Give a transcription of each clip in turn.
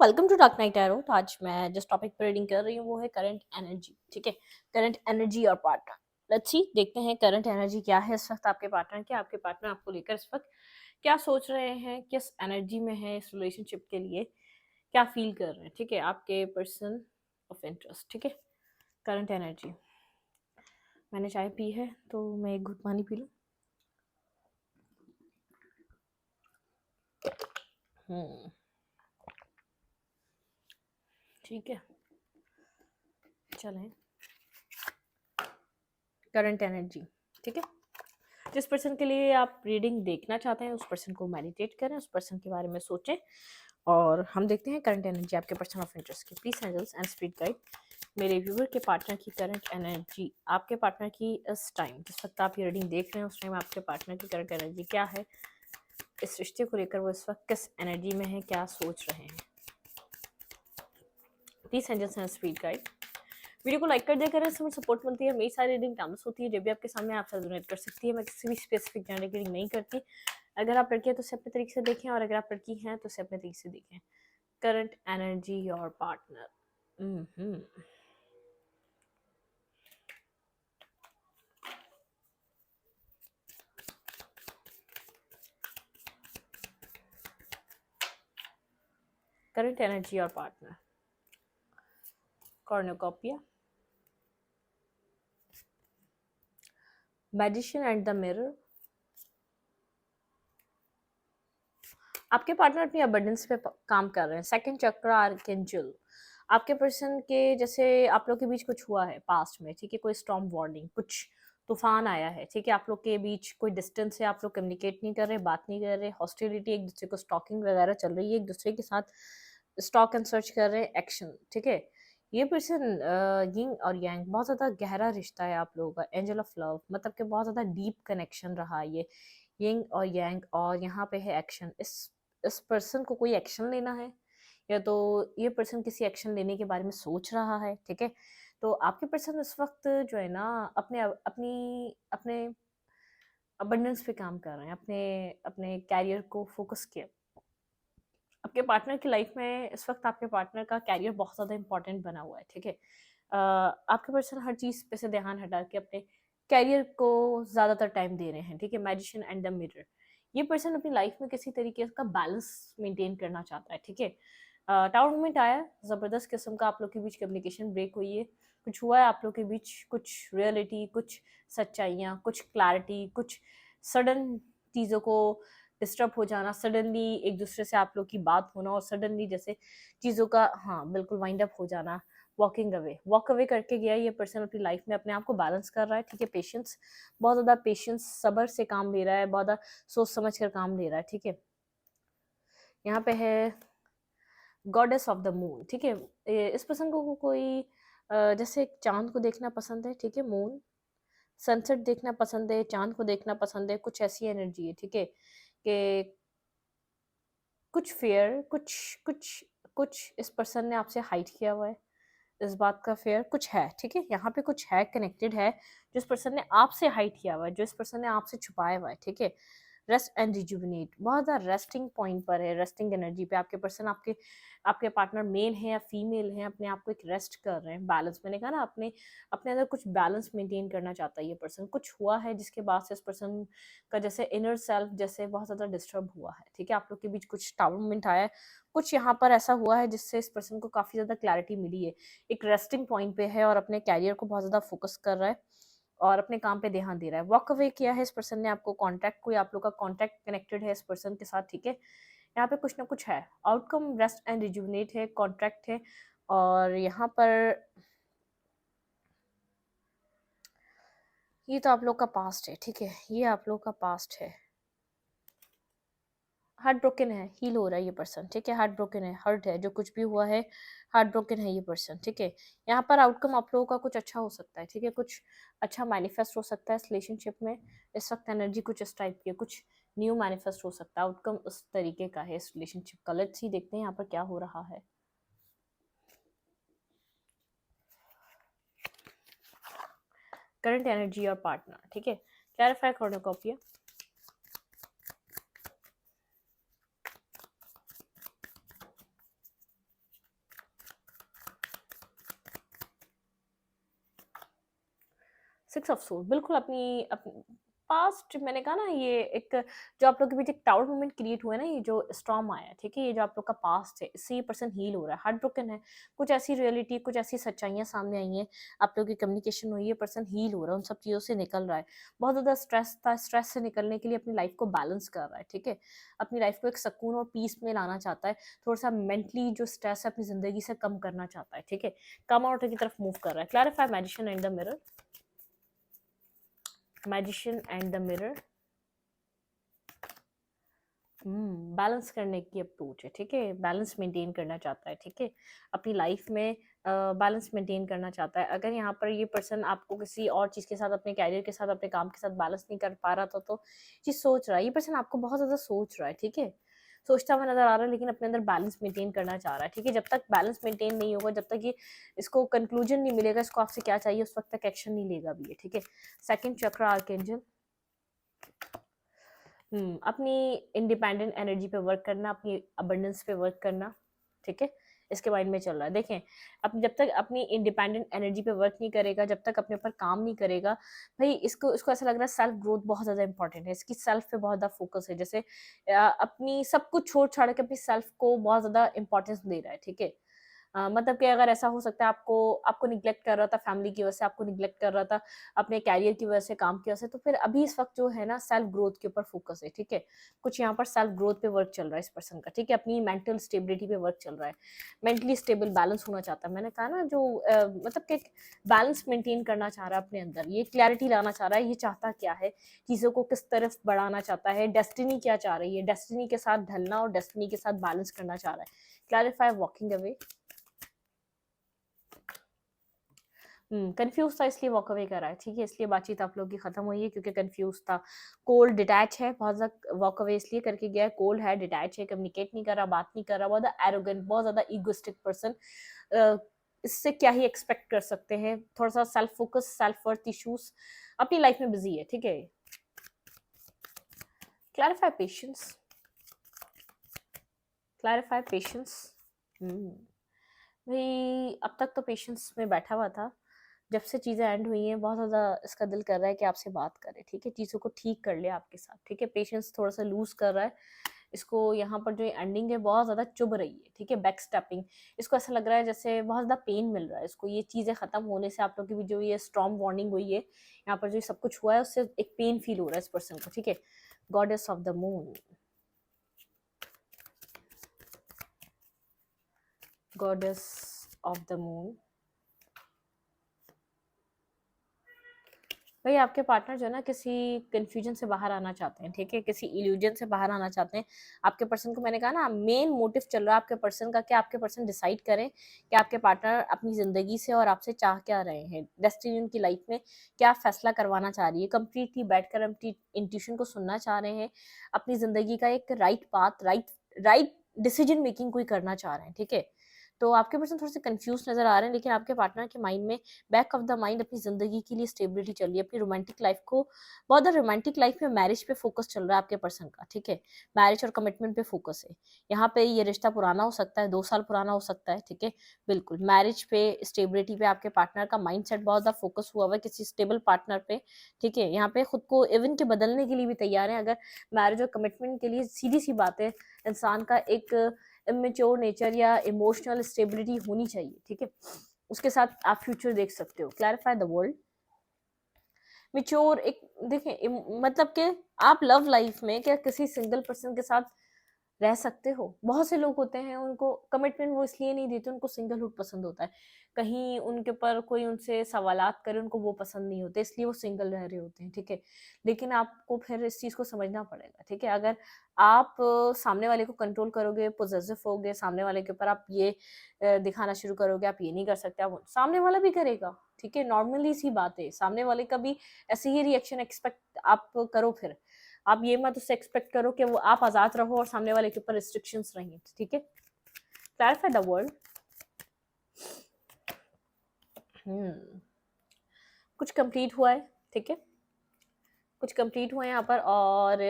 Welcome to dark night arrow. तो आज मैं जिस टॉपिक पर रीडिंग कर रही हूँ वो है करंट एनर्जी। ठीक है, करंट एनर्जी और पार्टनर। लेट्स सी, देखते हैं करंट एनर्जी क्या है इस वक्त आपके पार्टनर की। आपके पार्टनर आपको लेकर इस वक्त क्या सोच रहे हैं, किस एनर्जी में है इस रिलेशनशिप के लिए, क्या फील कर रहे हैं। ठीक है, आपके पर्सन ऑफ इंटरेस्ट। ठीक है, करंट एनर्जी। मैंने चाय पी है तो मैं एक घुट पानी पी लूँ। ठीक है, चलें। Current energy. ठीक है, जिस पर्सन के लिए आप रीडिंग देखना चाहते हैं उस पर्सन को मेडिटेट करें, उस पर्सन के बारे में सोचें और हम देखते हैं करंट एनर्जी आपके पर्सन ऑफ इंटरेस्ट की। Please angels and spirit guide मेरे व्यूवर के पार्टनर की करंट एनर्जी, आपके पार्टनर की इस टाइम जिस वक्त आप ये रीडिंग देख रहे हैं उस टाइम आपके पार्टनर की करंट एनर्जी क्या है, इस रिश्ते को लेकर वो इस वक्त किस एनर्जी में है, क्या सोच रहे हैं। Please angels and spirit guide. Video को लाइक कर दिया करें, इससे सपोर्ट मिलती है। मेरी सारी रीडिंग टाइमलेस होती है, जो भी आपके सामने आप डोनेट कर सकती है। मैं किसी भी स्पेसिफिक जेंडर की रीडिंग नहीं करती। अगर आप लड़की हैं तो उसे अपने तरीके से देखें और अगर आप लड़की हैं तो उसे अपने तरीके से देखें। करंट एनर्जी और पार्टनर। करंट एनर्जी और partner. Cornucopia, magician and the mirror. आपके पार्टनर अपनी अबंडेंस पे काम कर रहे हैं। सेकंड चक्र आर्कएंजल। आपके पर्सन के जैसे आप लोग के बीच कुछ हुआ है पास्ट में। ठीक है, कोई स्टॉर्म वार्निंग, कुछ तूफान आया है। ठीक है, आप लोग के बीच कोई डिस्टेंस है, आप लोग कम्युनिकेट नहीं कर रहे, बात नहीं कर रहे, हॉस्टिलिटी, एक दूसरे को स्टॉकिंग वगैरह चल रही है, एक दूसरे के साथ स्टॉक एंड सर्च कर रहे हैं, एक्शन। ठीक है, ये पर्सन यिंग और यांग, बहुत ज़्यादा गहरा रिश्ता है आप लोगों का। एंजल ऑफ लव, मतलब कि बहुत ज़्यादा डीप कनेक्शन रहा ये यिंग और यांग। और यहाँ पे है एक्शन। इस पर्सन को कोई एक्शन लेना है या तो ये पर्सन किसी एक्शन लेने के बारे में सोच रहा है। ठीक है, तो आपके पर्सन इस वक्त जो है ना अपने अपनी अपने अबंडेंस पे काम कर रहे हैं, अपने अपने कैरियर को फोकस किया। आपके पार्टनर की लाइफ में इस वक्त आपके पार्टनर का कैरियर बहुत ज़्यादा इंपॉर्टेंट बना हुआ है। ठीक है, आपके पर्सन हर चीज़ पे से ध्यान हटा के अपने कैरियर को ज़्यादातर टाइम दे रहे हैं। ठीक है, मैजिशियन एंड द मिरर। ये पर्सन अपनी लाइफ में किसी तरीके का बैलेंस मेंटेन करना चाहता है। ठीक है, टावर मोमेंट आया, ज़बरदस्त किस्म का आप लोग के बीच कम्युनिकेशन ब्रेक हुई है, कुछ हुआ है आप लोग के बीच, कुछ रियलिटी, कुछ सच्चाइयाँ, कुछ क्लैरिटी, कुछ सडन चीज़ों को डिस्टर्ब हो जाना, सडनली एक दूसरे से आप लोग की बात होना और सडनली जैसे चीज़ों का, हाँ बिल्कुल, वाइंड अप हो जाना। वॉक अवे करके गया ये पर्सन अपनी लाइफ में, अपने आप को बैलेंस कर रहा है। ठीक है, पेशेंस, बहुत ज़्यादा पेशेंस, सब्र से काम ले रहा है, बहुत ज़्यादा सोच समझ कर काम ले रहा है। ठीक है, यहाँ पे है गॉडेस ऑफ द मून। ठीक है, इस पर्सन को कोई जैसे चांद को देखना पसंद है। ठीक है, मून, सनसेट देखना पसंद है, चांद को देखना पसंद है, कुछ ऐसी एनर्जी है। ठीक है, कि कुछ फेयर, कुछ कुछ कुछ इस पर्सन ने आपसे हाइड किया हुआ है, इस बात का फेयर कुछ है। ठीक है, यहाँ पे कुछ है, कनेक्टेड है, जो इस पर्सन ने आपसे हाइड किया हुआ है, जो इस पर्सन ने आपसे छुपाया हुआ है। ठीक है, रेस्ट एंड रिजुविनेट, बहुत ज़्यादा रेस्टिंग पॉइंट पर है, रेस्टिंग एनर्जी पे आपके पर्सन, आपके आपके पार्टनर मेल है या फीमेल है, अपने आप को एक रेस्ट कर रहे हैं, बैलेंस। मैंने कहा ना, अपने अपने अंदर कुछ बैलेंस मेंटेन करना चाहता है ये पर्सन। कुछ हुआ है जिसके बाद से इस पर्सन का जैसे इनर सेल्फ जैसे बहुत ज़्यादा डिस्टर्ब हुआ है। ठीक है, आप लोग के बीच कुछ टावर मोमेंट आया है, कुछ यहाँ पर ऐसा हुआ है जिससे इस पर्सन को काफ़ी ज़्यादा क्लैरिटी मिली है, एक रेस्टिंग पॉइंट पे है और अपने कैरियर को बहुत ज़्यादा फोकस कर रहा है और अपने काम पे ध्यान दे रहा है। वॉक अवे किया है इस पर्सन ने, आपको कॉन्टैक्ट, कोई आप लोग का कॉन्टैक्ट कनेक्टेड है इस पर्सन के साथ। ठीक है, यहाँ पे कुछ ना कुछ है, आउटकम रेस्ट एंड रिजुविनेट है, कॉन्ट्रैक्ट है। और यहाँ पर ये तो आप लोग का पास्ट है। ठीक है, ये आप लोग का पास्ट है, हार्ट ब्रोकन है, हील हो रहा है ये पर्सन। ठीक है, हार्ट ब्रोकन है, हर्ट है, जो कुछ भी हुआ है हार्ट ब्रोकन है ये पर्सन। ठीक है, यहाँ पर आउटकम आप लोगों का कुछ अच्छा हो सकता है। ठीक है, कुछ अच्छा मैनिफेस्ट हो सकता है इस रिलेशनशिप में। इस वक्त एनर्जी कुछ इस टाइप की, कुछ न्यू मैनिफेस्ट हो सकता है, आउटकम उस तरीके का है इस रिलेशनशिप का। लेट्स सी, देखते हैं यहाँ पर क्या हो रहा है। करंट एनर्जी और पार्टनर। ठीक है, clarify cornucopia. Six of sword बिल्कुल अपनी पास्ट मैंने कहा ना, ये एक जो आप लोग के बीच एक टावर मोमेंट क्रिएट हुआ है ना, ये जो स्टॉर्म आया है, ठीक है, ये जो आप लोग का पास्ट है, इससे ये पर्सन हील हो रहा है, हार्ट ब्रोकन है, कुछ ऐसी रियलिटी, कुछ ऐसी सच्चाइयां सामने आई हैं, आप लोग की कम्युनिकेशन हुई है, पर्सन हील हो रहा है, उन सब चीज़ों से निकल रहा है। बहुत ज़्यादा स्ट्रेस था, स्ट्रेस से निकलने के लिए अपनी लाइफ को बैलेंस कर रहा है, ठीक है, अपनी लाइफ को एक सुकून और पीस में लाना चाहता है, थोड़ा सा मेंटली जो स्ट्रेस है अपनी ज़िंदगी से कम करना चाहता है, ठीक है, कम आउट की तरफ मूव कर रहा है। Clarify magician and the mirror, magician and the mirror, balance करने की अप्रोच है, ठीक है, बैलेंस मेंटेन करना चाहता है, ठीक है, अपनी लाइफ में बैलेंस मेंटेन करना चाहता है। अगर यहाँ पर ये पर्सन आपको किसी और चीज़ के साथ, अपने कैरियर के साथ, अपने काम के साथ बैलेंस नहीं कर पा रहा था, तो चीज़ सोच रहा है ये पर्सन, आपको बहुत ज़्यादा सोच रहा है, ठीक है, सोचता हुआ नजर आ रहा है, लेकिन अपने अंदर बैलेंस मेंटेन करना चाह रहा है, ठीक है, जब तक बैलेंस मेंटेन नहीं होगा, जब तक ये इसको कंक्लूजन नहीं मिलेगा इसको आपसे क्या चाहिए, उस वक्त तक एक्शन नहीं लेगा भी, ठीक है। सेकंड चक्र आर्कएंजल, अपनी इंडिपेंडेंट एनर्जी पे वर्क करना, अपनी अबंडेंस पे वर्क करना, ठीक है, इसके माइंड में चल रहा है। देखें, अब जब तक अपनी इंडिपेंडेंट एनर्जी पे वर्क नहीं करेगा, जब तक अपने ऊपर काम नहीं करेगा, भाई इसको इसको ऐसा लग रहा है सेल्फ ग्रोथ बहुत ज़्यादा इंपॉर्टेंट है, इसकी सेल्फ पे बहुत ज़्यादा फोकस है, जैसे अपनी सब कुछ छोड़ छाड़ के अपनी सेल्फ को बहुत ज़्यादा इंपॉर्टेंस दे रहा है, ठीक है। मतलब कि अगर ऐसा हो सकता है, आपको आपको निग्लेक्ट कर रहा था फैमिली की वजह से, आपको निग्लेक्ट कर रहा था अपने कैरियर की वजह से, काम की वजह से, तो फिर अभी इस वक्त जो है ना सेल्फ ग्रोथ के ऊपर फोकस है, ठीक है, कुछ यहाँ पर सेल्फ ग्रोथ पे वर्क चल रहा है इस पर्सन का, ठीक है, अपनी मेंटल स्टेबिलिटी पे वर्क चल रहा है, मेंटली स्टेबल बैलेंस होना चाहता है। मैंने कहा ना जो मतलब कि बैलेंस मेंटेन करना चाह रहा है अपने अंदर, ये क्लैरिटी लाना चाह रहा है, ये चाहता क्या है, चीज़ों को किस तरफ बढ़ाना चाहता है, डेस्टिनी क्या चाह रही है, डेस्टिनी के साथ ढलना और डेस्टिनी के साथ बैलेंस करना चाह रहा है। क्लैरिफाई वॉकिंग अवे, कंफ्यूज था इसलिए वॉक अवे करा है, ठीक है, इसलिए बातचीत आप लोगों की खत्म हुई है क्योंकि कंफ्यूज था। कोल्ड डिटैच है, बहुत ज्यादा वॉक अवे इसलिए करके गया है, कोल्ड है, डिटैच है, कम्युनिकेट नहीं कर रहा, बात नहीं कर रहा, बहुत ज्यादा एरोगेंट, बहुत ज्यादा ईगोइस्टिक पर्सन। इससे क्या ही एक्सपेक्ट कर सकते हैं, थोड़ा सा self focus, self worth issues, अपनी लाइफ में बिजी है, ठीक है। क्लैरिफाई पेशेंस, क्लैरिफाई पेशेंस, भाई अब तक तो पेशेंस में बैठा हुआ था, जब से चीज़ें एंड हुई हैं बहुत ज़्यादा इसका दिल कर रहा है कि आपसे बात करे, ठीक है, चीज़ों को ठीक कर ले आपके साथ, ठीक है, पेशेंस थोड़ा सा लूज कर रहा है इसको, यहाँ पर जो एंडिंग है बहुत ज़्यादा चुभ रही है, ठीक है, बैक स्टेपिंग, इसको ऐसा लग रहा है जैसे बहुत ज़्यादा पेन मिल रहा है इसको, ये चीज़ें ख़त्म होने से आप लोग की भी जो ये स्ट्रॉन्ग वार्निंग हुई है, यहाँ पर जो सब कुछ हुआ है उससे एक पेन फील हो रहा है इस पर्सन को, ठीक है। Goddess of the moon, goddess of the moon, भाई आपके पार्टनर जो है ना किसी कंफ्यूजन से बाहर आना चाहते हैं, ठीक है, किसी इल्यूजन से बाहर आना चाहते हैं। आपके पर्सन को मैंने कहा ना मेन मोटिव चल रहा है आपके पर्सन का, कि आपके पर्सन डिसाइड करें कि आपके पार्टनर अपनी जिंदगी से और आपसे चाह क्या रहे हैं, डेस्टिनी उनकी लाइफ में क्या फैसला करवाना चाह रही है, कंप्लीटली बैठकर अपनी इंट्यूशन को सुनना चाह रहे हैं, अपनी जिंदगी का एक right path, right decision making कोई करना चाह रहे हैं, ठीक है। तो आपके पर्सन थोड़े से कंफ्यूज नजर आ रहे हैं, लेकिन आपके पार्टनर के माइंड में बैक ऑफ द माइंड अपनी जिंदगी के लिए स्टेबिलिटी चल रही है, अपनी रोमांटिक लाइफ को, बहुत ज़्यादा रोमांटिक लाइफ में मैरिज पे फोकस चल रहा है आपके पर्सन का, ठीक है, मैरिज और कमिटमेंट पे फोकस है। यहाँ पे ये रिश्ता पुराना हो सकता है, 2 साल पुराना हो सकता है, ठीक है, बिल्कुल मैरिज पे, स्टेबिलिटी पे आपके पार्टनर का माइंड सेट बहुत ज़्यादा फोकस हुआ हुआ है किसी स्टेबल पार्टनर पे, ठीक है, यहाँ पे खुद को इवन के बदलने के लिए भी तैयार है, अगर मैरिज और कमिटमेंट के लिए सीधी सी बात है, इंसान का एक इमेच्योर नेचर या इमोशनल स्टेबिलिटी होनी चाहिए, ठीक है, उसके साथ आप फ्यूचर देख सकते हो। क्लैरिफाई द वर्ल्ड, मेच्योर एक, देखें मतलब कि आप लव लाइफ में क्या किसी सिंगल पर्सन के साथ रह सकते हो, बहुत से लोग होते हैं उनको कमिटमेंट वो इसलिए नहीं देते, उनको सिंगलहुड पसंद होता है, कहीं उनके ऊपर कोई उनसे सवालात करे उनको वो पसंद नहीं होते, इसलिए वो सिंगल रह रहे होते हैं, ठीक है। लेकिन आपको फिर इस चीज़ को समझना पड़ेगा, ठीक है, अगर आप सामने वाले को कंट्रोल करोगे, पोजेसिव होगे, सामने वाले के ऊपर आप ये दिखाना शुरू करोगे आप ये नहीं कर सकते, आप सामने वाला भी करेगा, ठीक है, नॉर्मली सी बात है, सामने वाले का भी ऐसे ही रिएक्शन एक्सपेक्ट आप करो, फिर आप ये मत उससे एक्सपेक्ट करो कि वो आप आजाद रहो और सामने वाले के ऊपर रिस्ट्रिक्शंस रहें, ठीक है। क्लैरिफाई द वर्ल्ड, कुछ कंप्लीट हुआ है, ठीक है, कुछ कंप्लीट हुआ है यहाँ पर, और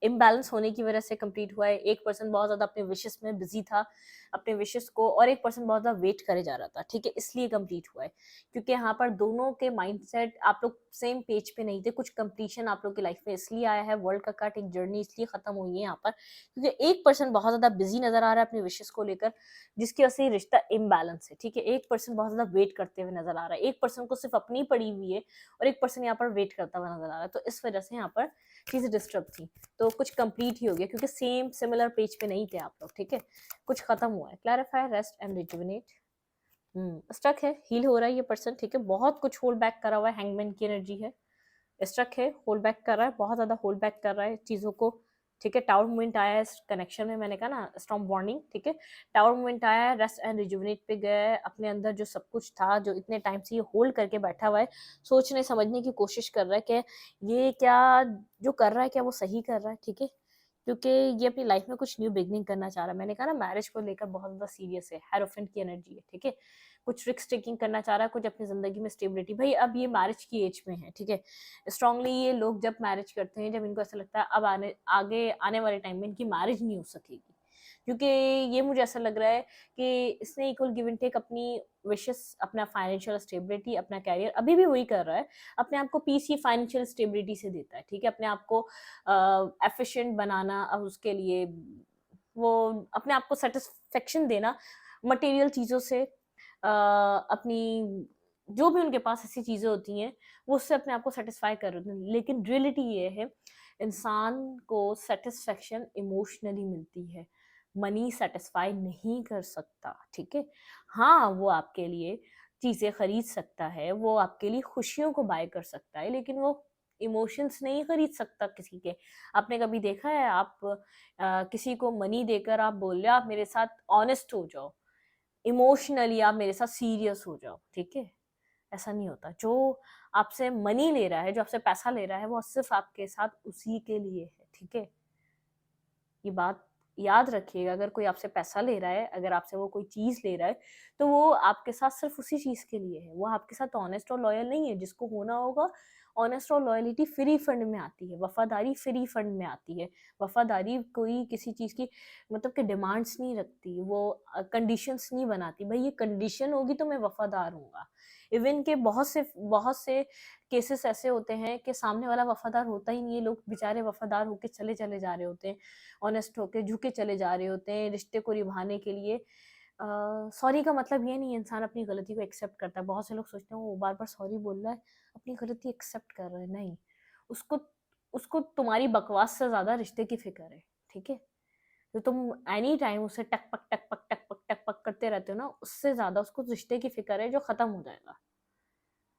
इम्बैलेंस होने की वजह से कंप्लीट हुआ है। एक पर्सन बहुत ज़्यादा अपने विशेस में बिजी था, अपने विशेस को, और एक पर्सन बहुत ज़्यादा वेट करे जा रहा था, ठीक है, इसलिए कंप्लीट हुआ है। क्योंकि यहाँ पर दोनों के माइंडसेट, आप लोग सेम पेज पे नहीं थे। कुछ कंप्लीशन आप लोग की लाइफ में इसलिए आया है, वर्ल्ड का कट, एक जर्नी इसलिए खत्म हुई है यहाँ पर, क्योंकि एक पर्सन बहुत ज़्यादा बिजी नजर आ रहा है अपने विशेस को लेकर, जिसकी वजह से ये रिश्ता इम्बैलेंस है, ठीक है। एक पर्सन बहुत ज़्यादा वेट करते हुए नजर आ रहा है, एक पर्सन को सिर्फ अपनी पड़ी हुई है, और एक पर्सन यहाँ पर वेट करता हुआ नजर आ रहा है। तो इस वजह से यहाँ पर चीज़ें डिस्टर्ब थी, तो कुछ कंप्लीट ही हो गया, क्योंकि सेम सिमिलर पेज पे नहीं थे आप लोग, ठीक है। कुछ खत्म हुआ है। Clarify, rest and rejuvenate. Stuck है, हील हो रहा है ये पर्सन, ठीक है। बहुत कुछ होल्ड बैक करा हुआ है, हैंगमैन की एनर्जी है। स्ट्रक है, होल्ड बैक कर रहा है, बहुत ज्यादा होल्ड बैक कर रहा है चीजों को, ठीक है। टावर मूवमेंट आया है इस कनेक्शन में, मैंने कहा ना स्टॉर्म वार्निंग, ठीक है। टावर मूवमेंट आया है, रेस्ट एंड रिजुविनेट पे गया है, अपने अंदर जो सब कुछ था, जो इतने टाइम से ये होल्ड करके बैठा हुआ है, सोचने समझने की कोशिश कर रहा है कि ये क्या जो कर रहा है, क्या वो सही कर रहा है, ठीक है। क्योंकि ये अपनी लाइफ में कुछ न्यू बिगनिंग करना चाह रहा है। मैंने कहा ना मैरिज को लेकर बहुत ज्यादा सीरियस है, हेरोफेंट की एनर्जी है, ठीक है। कुछ रिस्क टेकिंग करना चाह रहा है, कुछ अपनी जिंदगी में स्टेबिलिटी। भाई अब ये मैरिज की एज में है, ठीक है। स्ट्रांगली ये लोग जब मैरिज करते हैं, जब इनको ऐसा लगता है अब आगे आने वाले टाइम में इनकी मैरिज नहीं हो सकेगी, क्योंकि ये मुझे ऐसा लग रहा है कि इसने इक्वल गिव एंड टेक, अपनी विशेस, अपना फाइनेंशियल स्टेबिलिटी, अपना कैरियर अभी भी वही कर रहा है। अपने आप को पीस ही फाइनेंशियल स्टेबिलिटी से देता है, ठीक है। अपने आप को एफिशिएंट बनाना, अब उसके लिए वो अपने आप को सेटिस्फेक्शन देना मटेरियल चीज़ों से, अपनी जो भी उनके पास ऐसी चीज़ें होती हैं, वो उससे अपने आप को सेटिस्फाई कर रहे हैं। लेकिन रियलिटी ये है, इंसान को सेटिस्फेक्शन इमोशनली मिलती है, मनी सेटिस्फाई नहीं कर सकता, ठीक है। हाँ, वो आपके लिए चीज़ें खरीद सकता है, वो आपके लिए खुशियों को बाय कर सकता है, लेकिन वो इमोशंस नहीं खरीद सकता किसी के। आपने कभी देखा है, आप किसी को मनी देकर आप बोल रहे हो आप मेरे साथ ऑनेस्ट हो जाओ, इमोशनली आप मेरे साथ सीरियस हो जाओ, ठीक है, ऐसा नहीं होता। जो आपसे मनी ले रहा है, जो आपसे पैसा ले रहा है, वो सिर्फ आपके साथ उसी के लिए है, ठीक है। ये बात याद रखिएगा, अगर कोई आपसे पैसा ले रहा है, अगर आपसे वो कोई चीज ले रहा है, तो वो आपके साथ सिर्फ उसी चीज के लिए है, वो आपके साथ ऑनेस्ट और लॉयल नहीं है। जिसको होना होगा, ऑनेस्ट और लॉयलिटी फ्री फंड में आती है, वफादारी फ्री फंड में आती है। वफादारी कोई किसी चीज की मतलब कि डिमांड्स नहीं रखती, वो कंडीशंस नहीं बनाती, भाई ये कंडीशन होगी तो मैं वफादार हूँगा। इवन के बहुत से केसेस ऐसे होते हैं कि सामने वाला वफादार होता ही नहीं है, लोग बेचारे वफादार होके चले चले जा रहे होते हैं, ऑनेस्ट होके झुके चले जा रहे होते हैं रिश्ते को निभाने के लिए। सॉरी का मतलब ये नहीं है इंसान अपनी गलती को एक्सेप्ट करता है। बहुत से लोग सोचते हैं वो बार बार सॉरी बोल रहा है, अपनी गलती एक्सेप्ट कर रहा है, नहीं। उसको उसको तुम्हारी बकवास से ज्यादा रिश्ते की फिक्र है, ठीक है। तो तुम एनी टाइम उसे टक पक करते रहते हो ना, उससे ज्यादा उसको रिश्ते की फिक्र है जो खत्म हो जाएगा।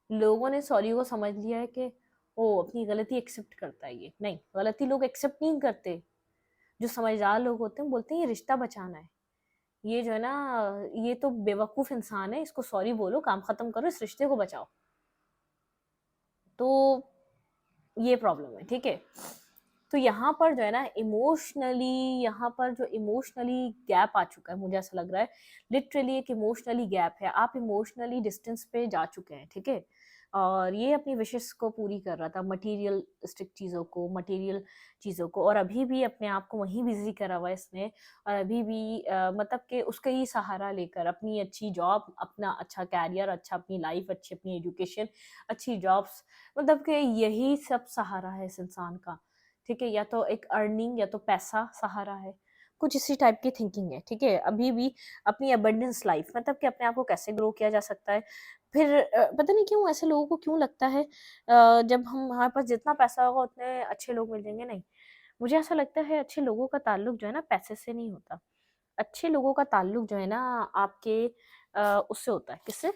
लोगों ने सॉरी को समझ लिया है कि ओ अपनी गलती एक्सेप्ट करता है, ये नहीं, गलती लोग एक्सेप्ट नहीं करते। जो समझदार लोग होते हैं बोलते हैं ये रिश्ता बचाना है, ये जो है ना, ये तो बेवकूफ इंसान है, इसको सॉरी बोलो, काम खत्म करो, इस रिश्ते को बचाओ। तो ये प्रॉब्लम है, ठीक है। तो यहाँ पर जो है ना इमोशनली, यहाँ पर जो इमोशनली गैप आ चुका है, मुझे ऐसा लग रहा है लिटरली एक इमोशनली गैप है। आप इमोशनली डिस्टेंस पे जा चुके हैं, ठीक है। और ये अपनी विशेस को पूरी कर रहा था, मटीरियलिस्टिक चीज़ों को, मटीरियल चीज़ों को, और अभी भी अपने आप को वहीं बिजी करा हुआ है इसने। और अभी भी मतलब कि उसका ही सहारा लेकर अपनी अच्छी जॉब, अपना अच्छा कैरियर, अच्छा अपनी लाइफ, अच्छी अपनी एजुकेशन, अच्छी जॉब्स, मतलब कि यही सब सहारा है इस इंसान का, ठीक है। या तो एक अर्निंग, या तो पैसा सहारा है, कुछ इसी टाइप की थिंकिंग है, ठीक है। अभी भी अपनी अबंडेंस लाइफ, मतलब कि अपने आप को कैसे ग्रो किया जा सकता है। फिर पता नहीं क्यों ऐसे लोगों को क्यों लगता है जब हम हमारे पास जितना पैसा होगा उतने अच्छे लोग मिल जाएंगे, नहीं। मुझे ऐसा लगता है अच्छे लोगों का ताल्लुक जो है ना पैसे से नहीं होता। अच्छे लोगों का ताल्लुक जो है ना आपके उससे होता है, किससे,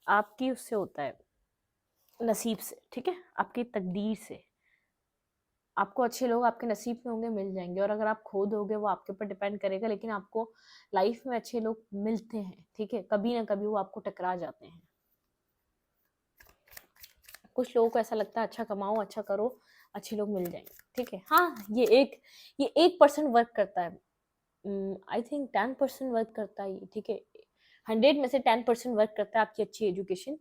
आपकी उससे होता है नसीब से, ठीक है, आपकी तकदीर से। आपको अच्छे लोग आपके नसीब में होंगे, मिल जाएंगे, और अगर आप खो दोगे वो आपके ऊपर डिपेंड करेगा, लेकिन आपको लाइफ में अच्छे लोग मिलते हैं, ठीक है। कभी ना कभी वो आपको टकरा जाते हैं। कुछ लोगों को ऐसा लगता है अच्छा कमाओ, अच्छा करो, अच्छे लोग मिल जाएंगे, ठीक है। हाँ, ये 1% वर्क करता है, आई थिंक 10% वर्क करता है ये, ठीक है। 100 में से 10% वर्क करता है आपकी अच्छी एजुकेशन,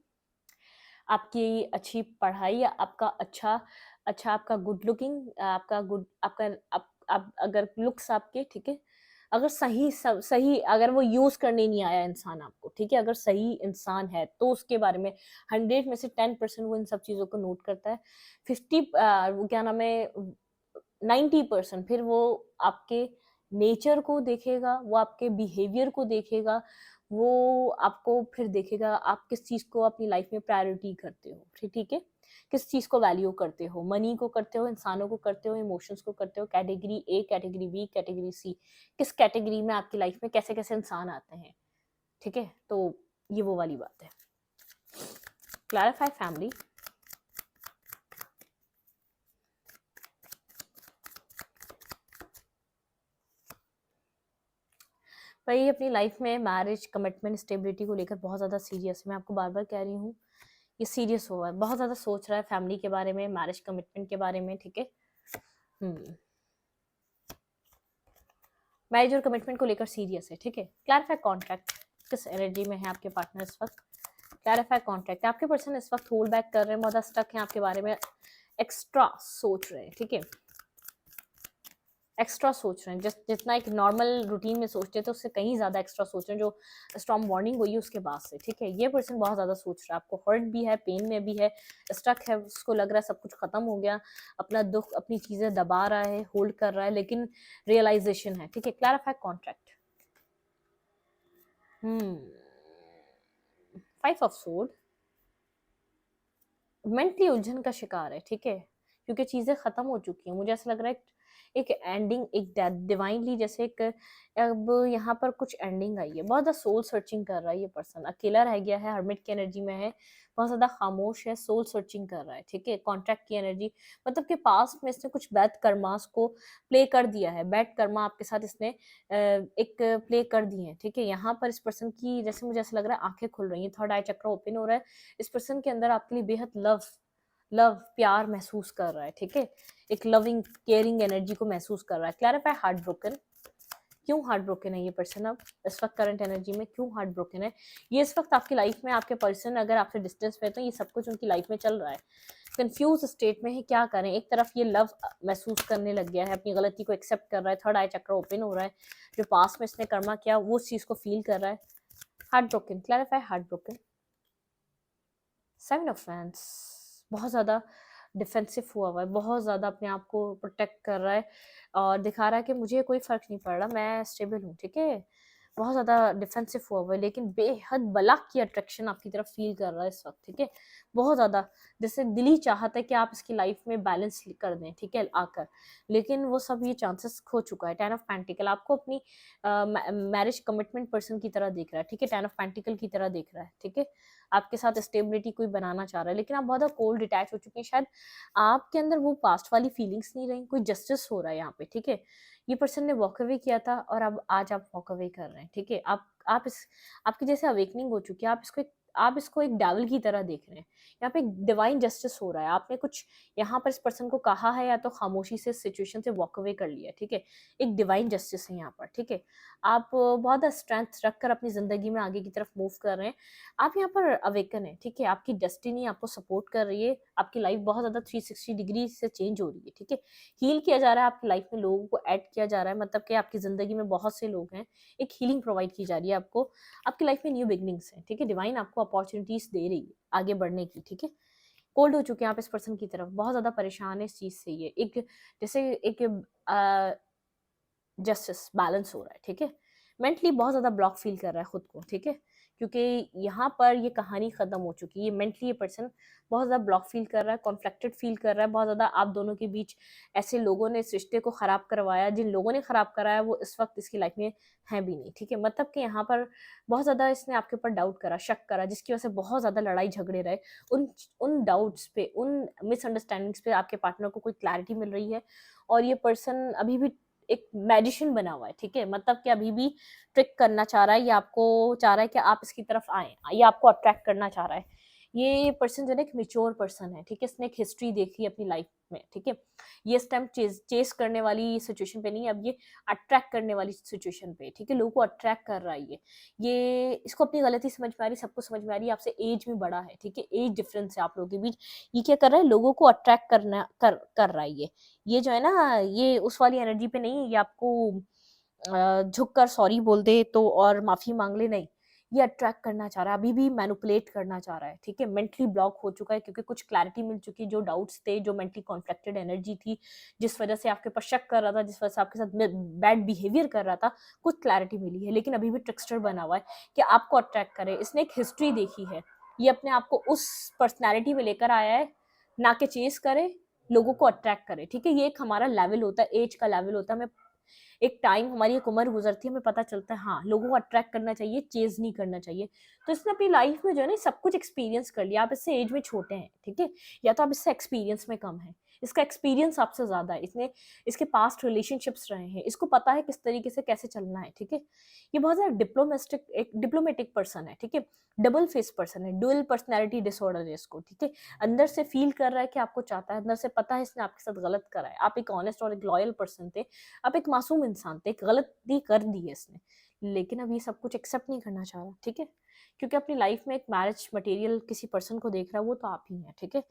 आपकी अच्छी पढ़ाई, या आपका अच्छा अच्छा आपका गुड लुकिंग, आपका गुड आपका आप अगर लुक्स आपके ठीक है, अगर सही अगर वो यूज़ करने नहीं आया इंसान आपको, ठीक है? अगर सही इंसान है तो उसके बारे में 100 में से 10% वो इन सब चीज़ों को नोट करता है। 50 वो क्या नाम है 90% फिर वो आपके नेचर को देखेगा, वो आपके बिहेवियर को देखेगा, वो आपको फिर देखेगा आप किस चीज़ को अपनी लाइफ में प्रायोरिटी करते हो, ठीक है? किस चीज़ को वैल्यू करते हो, मनी को करते हो, इंसानों को करते हो, इमोशंस को करते हो, category A, category B, category C, किस कैटेगरी में आपकी लाइफ में कैसे-कैसे इंसान आते हैं, ठीक है? तो ये वो वाली बात है। Clarify family. भाई अपनी लाइफ में मैरिज, कमिटमेंट, स्टेबिलिटी को लेकर बहुत ज़्यादा सीरियस है। मैं आपको बार-बार कह रही हूँ, ये सीरियस हुआ है, बहुत ज़्यादा सोच रहा है फैमिली के बारे में, मैरिज कमिटमेंट के बारे में, ठीक है? मैरिज और कमिटमेंट को लेकर सीरियस है, ठीक है? क्लैरिफाई कॉन्ट्रैक्ट, किस एनर्जी में है आपके पार्टनर इस वक्त? क्लैरिफाई कॉन्ट्रैक्ट, आपके पर्सन इस वक्त होल्ड बैक कर रहे हैं, बहुत स्टक हैं आपके बारे में, एक्स्ट्रा सोच रहे हैं, ठीक है? एक्स्ट्रा सोच रहे हैं, जितना एक नॉर्मल रूटीन में सोचते थे उससे कहीं ज़्यादा एक्स्ट्रा सोच रहे हैं, जो स्ट्रॉन्ग बॉन्डिंग हुई है उसके बाद से, ठीक है? ये पर्सन बहुत ज़्यादा सोच रहा है, आपको हर्ट भी है, पेन में भी है, स्टक है, उसको लग रहा है सब कुछ खत्म हो गया, अपना दुख, अपनी चीज़ें दबा रहा है, होल्ड कर रहा है, लेकिन रियलाइजेशन है, ठीक है? Clarify contract. 5 of sword, mentally उलझन का शिकार है, ठीक है? क्योंकि चीज़ें ख़त्म हो चुकी हैं, मुझे ऐसा लग रहा है एक एंडिंग, एक डिवाइनली जैसे एक अब यहाँ पर कुछ एंडिंग आई है, बहुत ज़्यादा सोल सर्चिंग कर रहा है ये पर्सन, अकेला रह गया है, हर्मिट की एनर्जी में है, बहुत ज़्यादा खामोश है, सोल सर्चिंग कर रहा है, ठीक है? कॉन्ट्रैक्ट की एनर्जी, मतलब कि पास्ट में इसने कुछ बैड कर्मास को प्ले कर दिया है, बैड कर्मा आपके साथ इसने एक प्ले कर दिए हैं, ठीक है? यहाँ पर इस पर्सन की जैसे मुझे ऐसा लग रहा है आंखें खुल रही हैं, थर्ड आई चक्र ओपन हो रहा है, इस पर्सन के अंदर आपके लिए बेहद लव प्यार महसूस कर रहा है, ठीक है? एक लविंग केयरिंग एनर्जी को महसूस कर रहा है। क्लैरिफाई हार्ट ब्रोकन, क्यों हार्ट ब्रोकन है ये पर्सन अब इस वक्त करंट एनर्जी में, क्यों हार्ट ब्रोकन है? ये इस वक्त आपकी लाइफ में, आपके पर्सन अगर आपसे डिस्टेंस पे है तो ये सब कुछ उनकी लाइफ में चल रहा है, कंफ्यूज स्टेट में है, क्या करें? एक तरफ ये लव महसूस करने लग गया है, अपनी गलती को एक्सेप्ट कर रहा है, थर्ड आई चक्र ओपन हो रहा है, जो पास्ट में इसने कर्मा किया वो उस चीज को फील कर रहा है। Heart broken, clarify heart broken. 7 of wands, बहुत ज़्यादा डिफेंसिव हुआ है, बहुत ज़्यादा अपने आप को प्रोटेक्ट कर रहा है और दिखा रहा है कि मुझे कोई फ़र्क नहीं पड़ रहा, मैं स्टेबल हूँ, ठीक है? बहुत ज़्यादा डिफेंसिव हुआ है, लेकिन बेहद बला की अट्रैक्शन आपकी तरफ फील कर रहा है इस वक्त, ठीक है? बहुत ज़्यादा, जैसे दिल ही चाहता है कि आप इसकी लाइफ में बैलेंस कर दें, ठीक है? आकर, लेकिन वो सब ये चांसेस खो चुका है। 10 ऑफ पेंटिकल आपको अपनी मैरिज कमिटमेंट पर्सन की तरह देख रहा है, ठीक है? 10 ऑफ पेंटिकल की तरह देख रहा है, ठीक है? आपके साथ स्टेबिलिटी कोई बनाना चाह रहा है, लेकिन आप बहुत ज़्यादा कोल्ड डिटैच हो चुके हैं, शायद आपके अंदर वो पास्ट वाली फीलिंग्स नहीं रही, कोई जस्टिस हो रहा है यहाँ पे, ठीक है? ये पर्सन ने वॉक अवे किया था और अब आज आप वॉक अवे कर रहे हैं, ठीक है? आप इस आपकी जैसे अवेकनिंग हो चुकी है, आप इसको एक डेविल की तरह देख रहे हैं। यहाँ पे एक डिवाइन जस्टिस हो रहा है, आपने कुछ यहाँ पर इस पर्सन को कहा है या तो खामोशी से सिचुएशन से वॉक अवे कर लिया, ठीक है? एक डिवाइन जस्टिस है यहाँ पर, ठीक है? आप बहुत ज़्यादा स्ट्रेंथ रखकर अपनी ज़िंदगी में आगे की तरफ मूव कर रहे हैं, आप यहाँ पर अवेकन है, ठीक है? आपकी डेस्टिनी आपको सपोर्ट कर रही है, आपकी लाइफ बहुत ज़्यादा 360 डिग्री से चेंज हो रही है, ठीक है? हील किया जा रहा है आपकी लाइफ में, लोगों को ऐड किया जा रहा है, मतलब कि आपकी ज़िंदगी में बहुत से लोग हैं, एक हीलिंग प्रोवाइड की जा रही है आपको, आपकी लाइफ में न्यू बिगनिंग्स हैं, ठीक है? डिवाइन आपको अपॉर्चुनिटीज़ दे रही है आगे बढ़ने की, ठीक है? कोल्ड हो चुके हैं आप इस पर्सन की तरफ, बहुत ज़्यादा परेशान है इस चीज़ से, ये एक जैसे एक जस्टिस बैलेंस हो रहा है, ठीक है? मेंटली बहुत ज़्यादा ब्लॉक फील कर रहा है खुद को, ठीक है? क्योंकि यहाँ पर ये कहानी ख़त्म हो चुकी है, ये मेंटली ये पर्सन बहुत ज़्यादा ब्लॉक फील कर रहा है, कॉन्फ्लिक्टेड फील कर रहा है, बहुत ज़्यादा आप दोनों के बीच ऐसे लोगों ने इस रिश्ते को ख़राब करवाया, जिन लोगों ने ख़राब कराया वो इस वक्त इसकी लाइफ में हैं भी नहीं, ठीक है? मतलब कि यहाँ पर बहुत ज़्यादा इसने आपके ऊपर डाउट करा, शक करा, जिसकी वजह से बहुत ज़्यादा लड़ाई झगड़े रहे, उन डाउट्स पे, उन मिसअंडरस्टैंडिंग्स पे आपके पार्टनर को कोई क्लैरिटी मिल रही है और ये पर्सन अभी भी एक मैजिशियन बना हुआ है, ठीक है? मतलब कि अभी भी ट्रिक करना चाह रहा है, ये आपको चाह रहा है कि आप इसकी तरफ आएँ, ये आपको अट्रैक्ट करना चाह रहा है। ये पर्सन जो है ना एक मेच्योर पर्सन है, ठीक है, इसने एक हिस्ट्री देखी अपनी लाइफ में, ठीक है, ये इस टाइम चेस करने वाली सिचुएशन पे नहीं है, अब ये अट्रैक्ट करने वाली सिचुएशन पे, ठीक है, लोगों को अट्रैक्ट कर रहा है ये इसको अपनी गलती समझ में आ रही, सबको समझ में आ रही है, आपसे एज में बड़ा है, ठीक है, एज डिफरेंस है आप लोगों के बीच, ये क्या कर रहा है, लोगों को अट्रैक्ट कर रहा है ये जो है ना, ये उस वाली एनर्जी पे नहीं है, ये आपको झुक कर सॉरी बोल दे तो और माफी मांग ले, नहीं, ये अट्रैक्ट करना चाह रहा है, अभी भी मैनिपुलेट करना चाह रहा है, ठीक है, मेंटली ब्लॉक हो चुका है क्योंकि कुछ क्लैरिटी मिल चुकी है, जो डाउट्स थे, जो मेंटली कॉन्फ्लिक्टेड एनर्जी थी, जिस वजह से आपके ऊपर शक कर रहा था, जिस वजह से आपके साथ बैड बिहेवियर कर रहा था, कुछ क्लैरिटी मिली है, लेकिन अभी भी ट्रिक्स्टर बना हुआ है कि आपको अट्रैक्ट करे, इसने एक हिस्ट्री देखी है, ये अपने आप को उस पर्सनैलिटी में लेकर आया है, ना कि चेस करे, लोगों को अट्रैक्ट करे, ठीक है, ये एक हमारा लेवल होता है, एज का लेवल होता है, हमें एक टाइम, हमारी एक उम्र गुजरती है, हमें पता चलता है हाँ लोगों को अट्रैक्ट करना चाहिए, चेज नहीं करना चाहिए, तो इसने अपनी लाइफ में जो है ना सब कुछ एक्सपीरियंस कर लिया, आप इससे एज में छोटे हैं, ठीक है, या तो आप इससे एक्सपीरियंस में कम है, इसका एक्सपीरियंस आपसे ज्यादा है, इसने इसके पास्ट रिलेशनशिप्स रहे हैं, इसको पता है किस तरीके से कैसे चलना है, ठीक है, ये बहुत ज्यादा डिप्लोमेटिक पर्सन है, ठीक है, डबल फेस पर्सन है, डुअल पर्सनैलिटी डिसऑर्डर है इसको, ठीक है, अंदर से फील कर रहा है कि आपको चाहता है, अंदर से पता है इसने आपके साथ गलत करा है, आप एक ऑनेस्ट और एक लॉयल पर्सन थे, आप एक मासूम इंसान थे, एक गलती कर दी है इसने, लेकिन अब ये सब कुछ एक्सेप्ट नहीं करना चाह रहा, ठीक है, क्योंकि अपनी लाइफ में एक मैरिज मटेरियल किसी पर्सन को देख रहा है, वो तो आप ही हैं, ठीक है,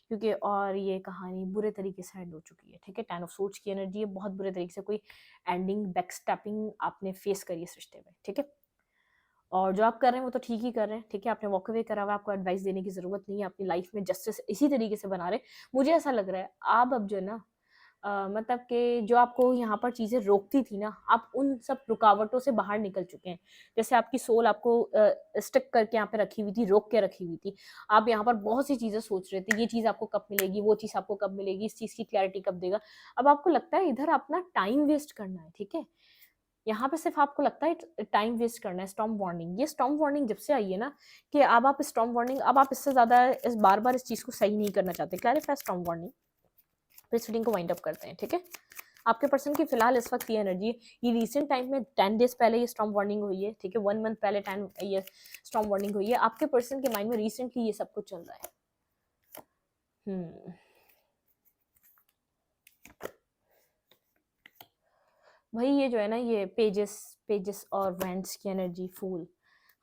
क्योंकि और ये कहानी बुरे तरीके से एंड हो चुकी है, ठीक है, टेन ऑफ सोच की एनर्जी है, बहुत बुरे तरीके से कोई एंडिंग बैकस्टैपिंग आपने फेस करी इस रिश्ते में, ठीक है, और जो आप कर रहे हैं वो तो ठीक ही कर रहे हैं, ठीक है, आपने वॉक अवे करा हुआ है, आपको एडवाइस देने की जरूरत नहीं है, अपनी लाइफ में जस्टिस इसी तरीके से बना रहे, मुझे ऐसा लग रहा है आप अब जो है ना मतलब कि जो आपको यहाँ पर चीज़ें रोकती थी ना, आप उन सब रुकावटों से बाहर निकल चुके हैं, जैसे आपकी सोल आपको स्टिक करके यहाँ पे रखी हुई थी, रोक के रखी हुई थी, आप यहाँ पर बहुत सी चीज़ें सोच रहे थे, ये चीज़ आपको कब मिलेगी, वो चीज़ आपको कब मिलेगी, इस चीज़ की क्लैरिटी कब देगा, अब आपको लगता है इधर अपना टाइम वेस्ट करना है, ठीक है, यहाँ पे सिर्फ आपको लगता है टाइम वेस्ट करना है, स्टॉर्म वार्निंग, ये स्टॉर्म वार्निंग जब से आई है ना, कि अब आप स्टॉर्म वार्निंग, अब आप इससे ज्यादा इस बार बार इस चीज को सही नहीं करना चाहते, क्लैरिफाई स्टॉर्म वार्निंग, फिर इस रीडिंग को वाइंड अप करते हैं, ठीक है, आपके पर्सन की फिलहाल इस वक्त ये एनर्जी, ये रिसेंट टाइम में 10 डेज पहले ये स्टॉर्म वार्निंग हुई है, ठीक है, 1 मंथ पहले 10 ये स्टॉर्म वार्निंग हुई है, आपके पर्सन के माइंड में रिसेंटली ये सब कुछ चल रहा है। भाई ये जो है ना, ये पेजेस पेजेस और वेंट्स की एनर्जी फूल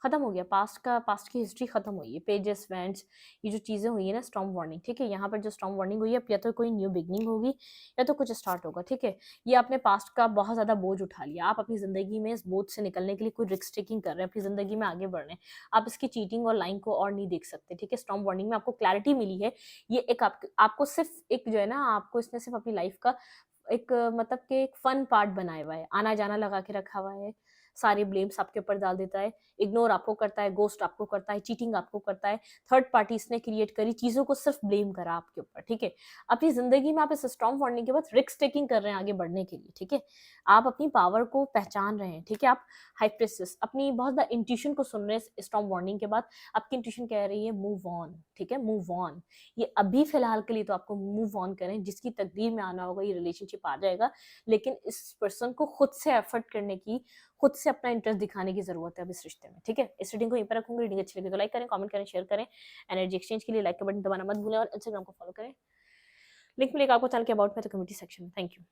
खत्म हो गया, पास्ट की हिस्ट्री खत्म हुई है, पेजेस वेंट्स ये जो चीजें हुई है ना, स्टॉर्म वार्निंग, ठीक है, यहाँ पर जो स्टॉर्म वार्निंग हुई है, अब या तो कोई न्यू बिगनिंग होगी या तो कुछ स्टार्ट होगा, ठीक है, ये आपने पास्ट का बहुत ज्यादा बोझ उठा लिया, आप अपनी जिंदगी में इस बोझ से निकलने के लिए कोई रिस्क टेकिंग कर रहे हैं, अपनी जिंदगी में आगे बढ़ रहे हैं, आप इसकी चीटिंग और लाइन को और नहीं देख सकते, ठीक है, स्टॉर्म वार्निंग में आपको क्लैरिटी मिली है, ये एक आपको सिर्फ एक जो है ना, आपको इसने सिर्फ अपनी लाइफ का एक मतलब कि एक फन पार्ट बनाया हुआ है, आना जाना लगा के रखा हुआ है, सारे ब्लेम्स आपके ऊपर डाल देता है, इग्नोर आपको करता है, गोस्ट आपको करता है, चीटिंग आपको करता है, थर्ड पार्टी इसने क्रिएट करी, चीजों को सिर्फ ब्लेम करा आपके ऊपर, ठीक है, अपनी जिंदगी में आप इस स्टॉर्म वार्निंग के बाद रिस्क टेकिंग कर रहे हैं आगे बढ़ने के लिए, ठीक है, आप अपनी पावर को पहचान रहे हैं, ठीक है, आप हाइप्रेसिस अपनी बहुत ज्यादा इंट्यूशन को सुन रहे हैं, स्टॉर्म वार्निंग के बाद आपकी इंट्यूशन कह रही है मूव ऑन, ठीक है, मूव ऑन, ये अभी फिलहाल के लिए तो आपको मूव ऑन करें, जिसकी तकदीर में आना होगा ये रिलेशनशिप आ जाएगा, लेकिन इस पर्सन को खुद से एफर्ट करने की, खुद से अपना इंटरेस्ट दिखाने की जरूरत है अब इस रिश्ते में, ठीक है, इस रीडिंग को यहीं पर रखूंगी, रीडिंग अच्छी लगी तो लाइक करें, कमेंट करें, शेयर करें, एनर्जी एक्सचेंज के लिए लाइक का बटन दबाना मत भूलें और इंस्टाग्राम को फॉलो करें, लिंक मिलेगा आपको चैनल के अबाउट में तो कम्युनिटी सेक्शन में। Thank you.